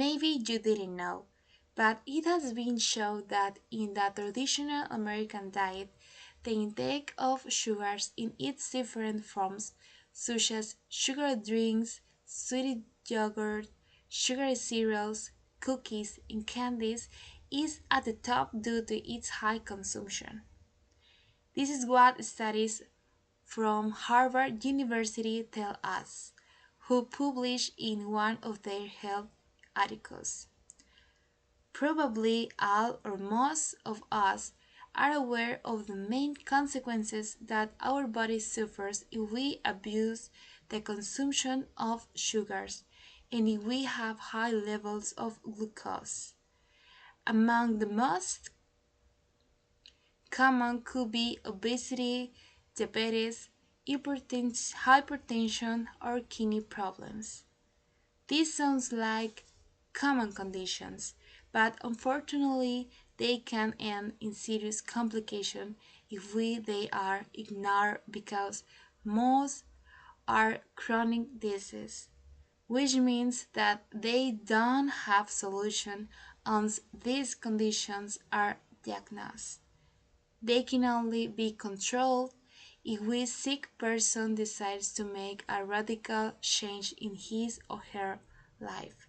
Maybe you didn't know, but it has been shown that in the traditional American diet, the intake of sugars in its different forms, such as sugar drinks, sweetened yogurt, sugary cereals, cookies, and candies, is at the top due to its high consumption. This is what studies from Harvard University tell us, who published in one of their health articles. Probably all or most of us are aware of the main consequences that our body suffers if we abuse the consumption of sugars and if we have high levels of glucose. Among the most common could be obesity, diabetes, hypertension, or kidney problems. This sounds like common conditions, but unfortunately they can end in serious complications if they are ignored because most are chronic diseases, which means that they don't have solution once these conditions are diagnosed. They can only be controlled if a sick person decides to make a radical change in his or her life.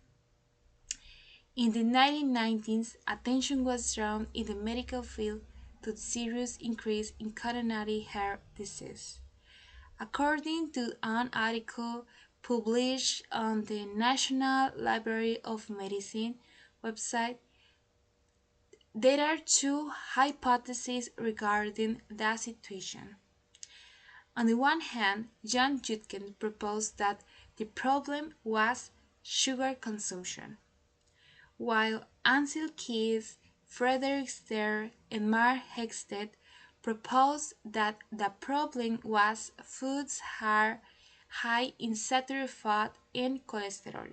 In the 1990s, attention was drawn in the medical field to the serious increase in coronary heart disease. According to an article published on the National Library of Medicine website, there are two hypotheses regarding the situation. On the one hand, John Judkin proposed that the problem was sugar consumption, while Ansel Keys, Frederick Stern, and Mark Hexted proposed that the problem was foods high in saturated fat and cholesterol.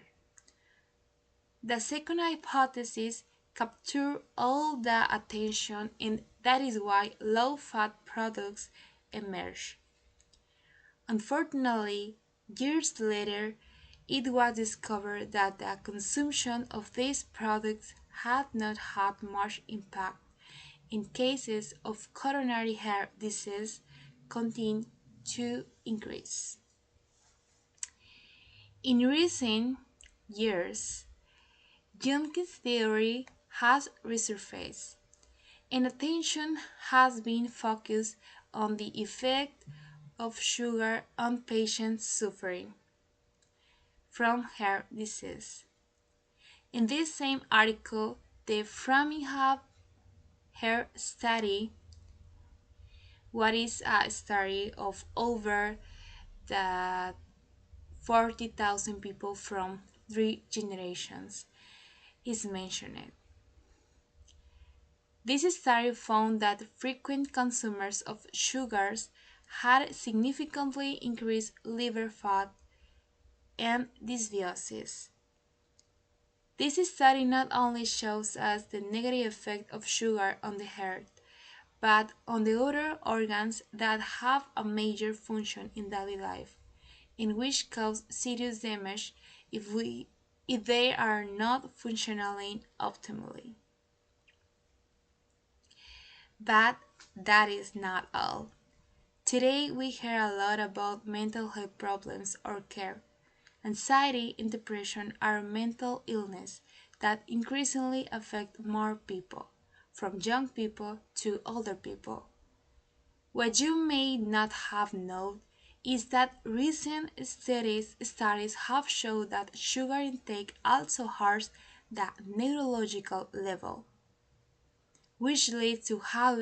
The second hypothesis captured all the attention, and that is why low fat products emerged. Unfortunately, years later, it was discovered that the consumption of these products had not had much impact in cases of coronary heart disease continued to increase. In recent years, Junkins theory has resurfaced, and attention has been focused on the effect of sugar on patients suffering from heart disease. In this same article, the Framingham Heart Study, what is a study of over the 40,000 people from 3 generations, is mentioned. This study found that frequent consumers of sugars had significantly increased liver fat and dysbiosis. This study not only shows us the negative effect of sugar on the heart, but on the other organs that have a major function in daily life, and which cause serious damage if they are not functioning optimally. But that is not all. Today we hear a lot about mental health problems or care. Anxiety and depression are mental illness that increasingly affect more people, from young people to older people. What you may not have known is that recent studies have shown that sugar intake also harms the neurological level, which leads to high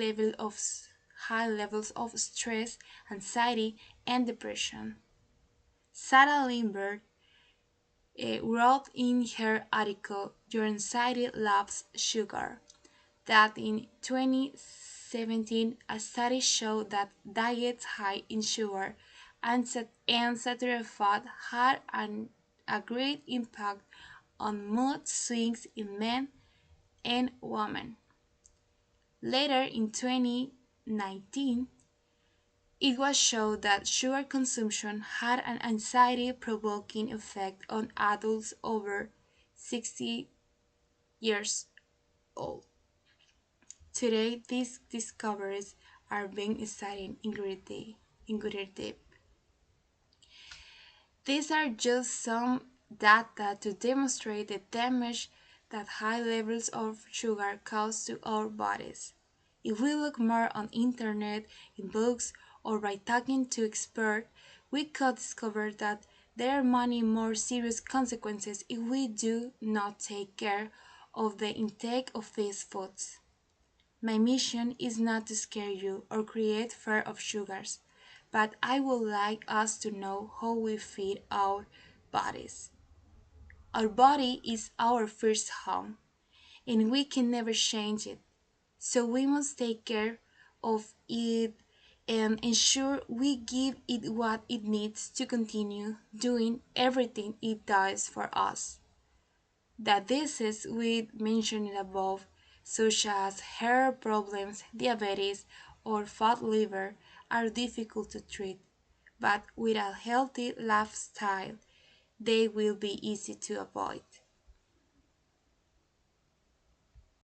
levels of stress, anxiety, and depression. Sarah Lindbergh wrote in her article Your Anxiety Loves Sugar that in 2017 a study showed that diets high in sugar and saturated fat had a great impact on mood swings in men and women. Later in 2019, it was shown that sugar consumption had an anxiety provoking effect on adults over 60 years old. Today, these discoveries are being studied in greater depth. These are just some data to demonstrate the damage that high levels of sugar cause to our bodies. If we look more on internet, in books, or by talking to experts, we could discover that there are many more serious consequences if we do not take care of the intake of these foods. My mission is not to scare you or create fear of sugars, but I would like us to know how we feed our bodies. Our body is our first home, and we can never change it. So we must take care of it and ensure we give it what it needs to continue doing everything it does for us. The diseases we mentioned above, such as hair problems, diabetes, or fat liver, are difficult to treat, but with a healthy lifestyle, they will be easy to avoid.